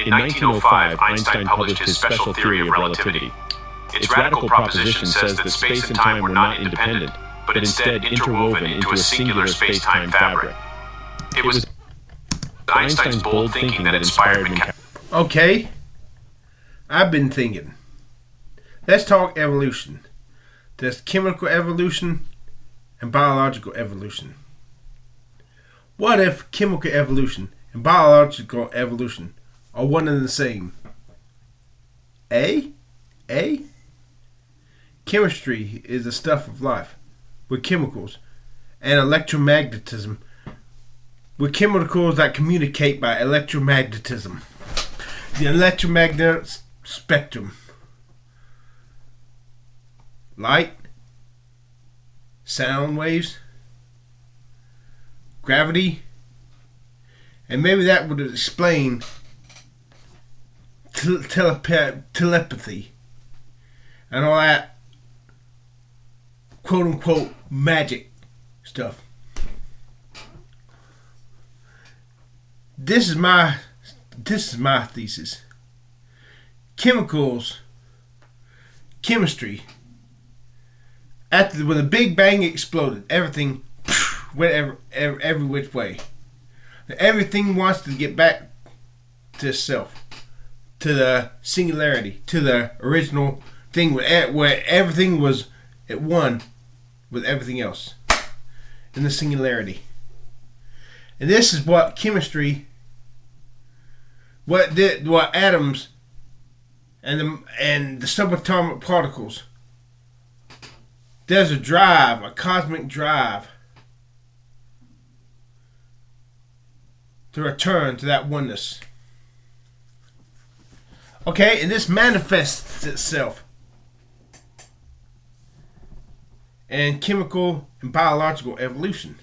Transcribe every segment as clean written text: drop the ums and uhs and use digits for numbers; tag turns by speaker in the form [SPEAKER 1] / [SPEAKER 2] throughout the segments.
[SPEAKER 1] In 1905, Einstein published his special theory of relativity. Its radical proposition says that space and time were not independent, but instead interwoven into a singular space-time fabric. It was Einstein's bold thinking that inspired mechanics.
[SPEAKER 2] Okay, I've been thinking. Let's talk evolution. There's chemical evolution and biological evolution. What if chemical evolution and biological evolution are one and the same? Chemistry is the stuff of life, with chemicals, and electromagnetism, with chemicals that communicate by electromagnetism. The electromagnetic spectrum. Light, sound waves, gravity, and maybe that would explain telepathy and all that quote unquote magic stuff. This is my thesis. Chemistry. When the Big Bang exploded, everything went every which way. Everything wants to get back to itself, to the singularity, to the original thing where everything was at one with everything else, in the singularity. And this is what chemistry, what atoms and the subatomic particles. There's a drive, a cosmic drive, to return to that oneness. Okay, and this manifests itself in chemical and biological evolution.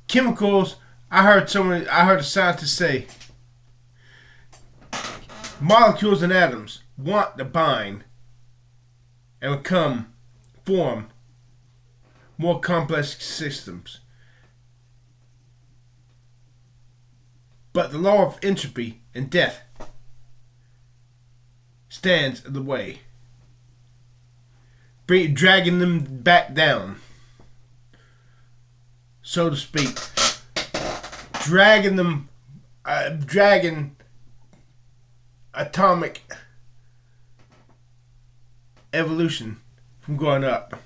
[SPEAKER 2] Chemicals, I heard a scientist say, molecules and atoms want to bind and form more complex systems. But the law of entropy and death stands in the way, dragging them back down, so to speak, dragging atomic evolution from going up.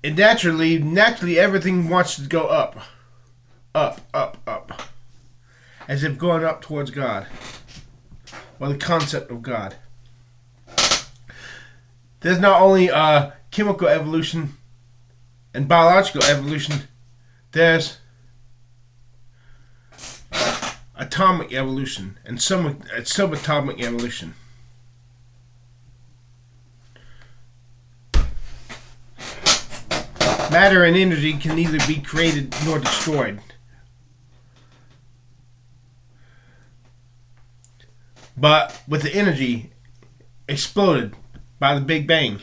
[SPEAKER 2] And naturally everything wants to go up, as if going up towards God, or the concept of God. There's not only chemical evolution and biological evolution, there's atomic evolution and subatomic evolution. Matter and energy can neither be created nor destroyed. But with the energy exploded by the Big Bang,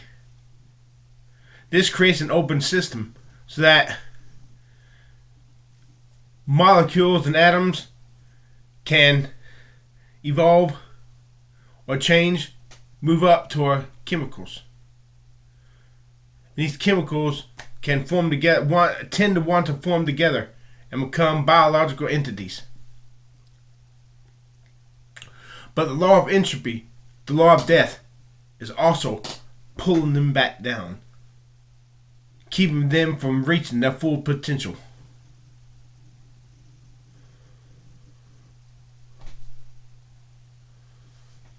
[SPEAKER 2] this creates an open system so that molecules and atoms can evolve or change, move up toward chemicals. These chemicals can form together, tend to want to form together and become biological entities. But the law of entropy, the law of death, is also pulling them back down, keeping them from reaching their full potential.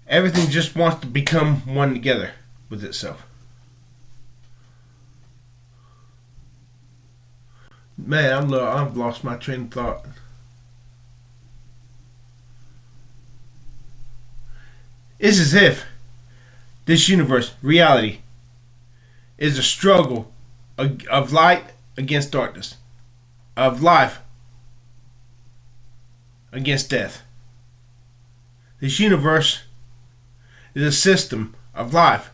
[SPEAKER 2] Everything just wants to become one together with itself. Man, I've lost my train of thought. It's as if this universe, reality, is a struggle of light against darkness, of life against death. This universe is a system of life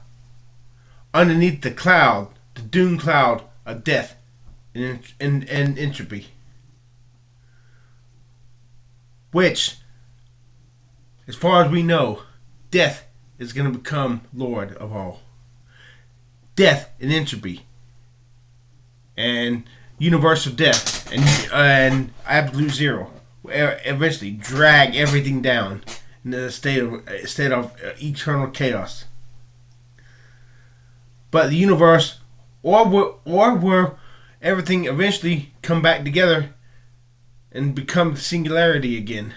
[SPEAKER 2] underneath the cloud, the doom cloud of death and entropy. which, as far as we know, death is going to become Lord of all. Death and entropy and universal death and absolute zero eventually drag everything down into a state of eternal chaos. But the universe, or will everything eventually come back together and become singularity again.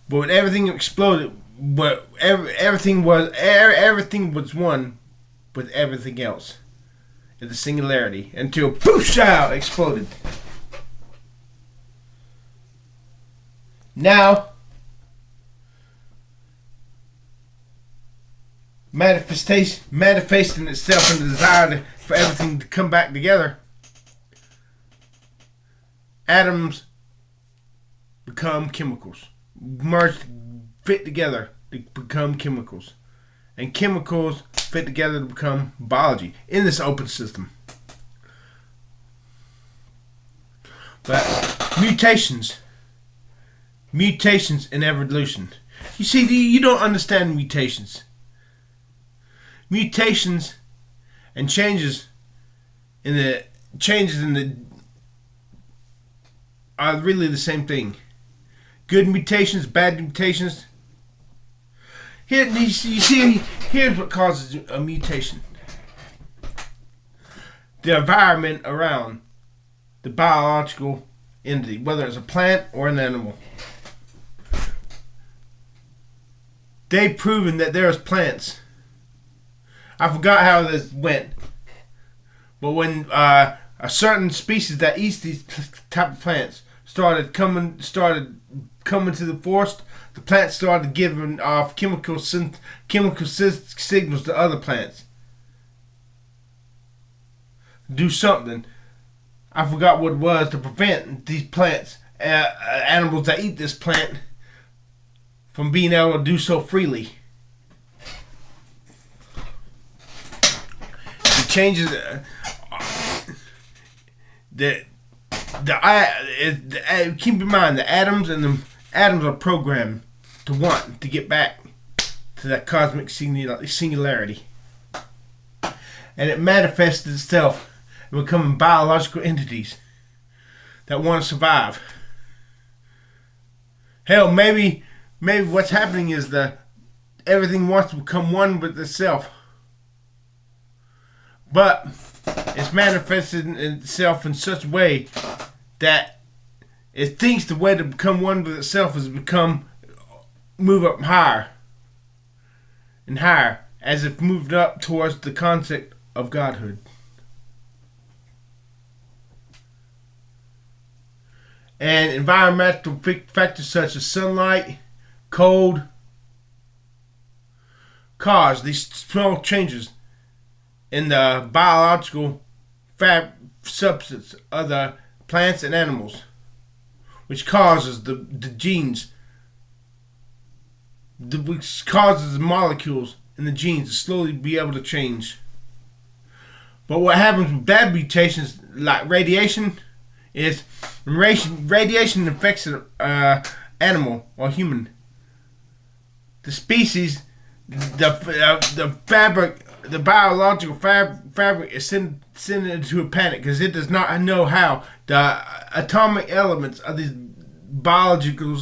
[SPEAKER 2] But when everything exploded, everything was one with everything else. The singularity until poof out exploded. Now manifesting itself in the desire for everything to come back together, atoms become chemicals, merge, fit together to become chemicals, and chemicals fit together to become biology in this open system. But mutations and evolution. You see, you don't understand mutations. Mutations and changes in the are really the same thing. Good mutations, bad mutations. Here's what causes a mutation. The environment around the biological entity, whether it's a plant or an animal. They've proven that there's plants. I forgot how this went, but when a certain species that eats these type of plants started coming to the forest, the plants started giving off chemical signals to other plants. Do something. I forgot what it was to prevent these plants, animals that eat this plant, from being able to do so freely. It changes keep in mind the atoms are programmed to want to get back to that cosmic singularity, and it manifests itself in becoming biological entities that want to survive. Hell, maybe what's happening is everything wants to become one with itself, but it's manifested itself in such a way that it thinks the way to become one with itself is move up higher and higher, as if moved up towards the concept of godhood. And environmental factors such as sunlight, cold, cause these small changes in the biological substance of the plants and animals, which causes the genes, which causes the molecules in the genes to slowly be able to change. But what happens with bad mutations like radiation is when radiation affects an animal or human, the species, the biological fabric is sent into a panic because it does not know how the atomic elements of these biological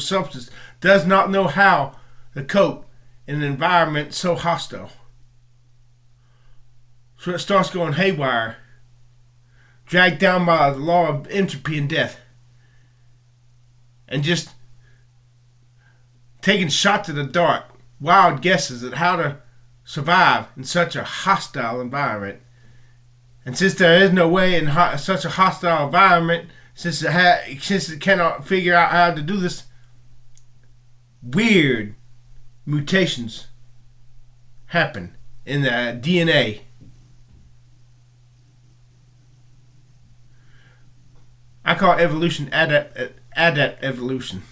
[SPEAKER 2] substance does not know how to cope in an environment so hostile. So it starts going haywire, dragged down by the law of entropy and death, and just taking shots in the dark, wild guesses at how to survive in such a hostile environment. And since there is no way in such a hostile environment, since it cannot figure out how to do this, weird mutations happen in the DNA. I call evolution adapt evolution.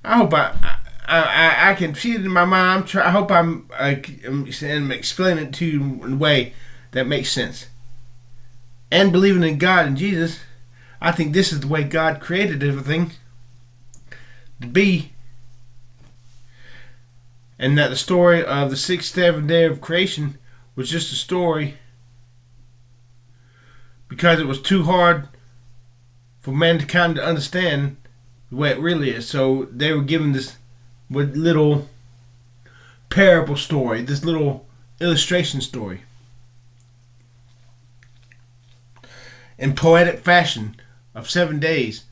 [SPEAKER 2] I hope I can see it in my mind. I hope I'm explaining it to you in a way that makes sense. And believing in God and Jesus, I think this is the way God created everything to be. And that the story of the 6th, 7th day of creation was just a story because it was too hard for mankind to understand the way it really is. So they were given this little parable story, this little illustration story, in poetic fashion of 7 days,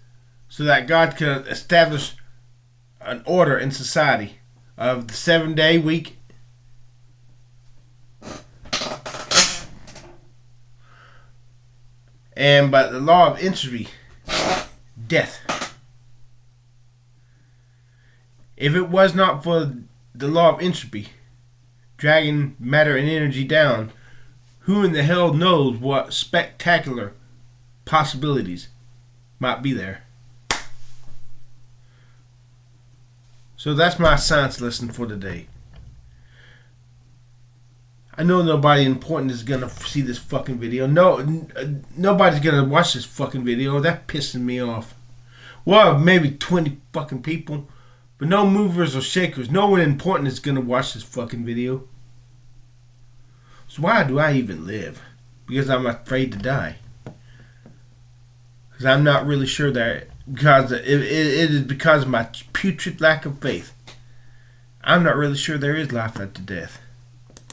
[SPEAKER 2] so that God could establish an order in society of the 7-day week and by the law of entropy, death. If it was not for the law of entropy dragging matter and energy down, who in the hell knows what spectacular possibilities might be there. So that's my science lesson for today. I know nobody important is gonna see this fucking video. Nobody's gonna watch this fucking video. That pissing me off. Well, maybe 20 fucking people, but no movers or shakers. No one important is gonna watch this fucking video. So why do I even live? Because I'm afraid to die. Because I'm not really sure that. Because it is because of my putrid lack of faith. I'm not really sure there is life after death.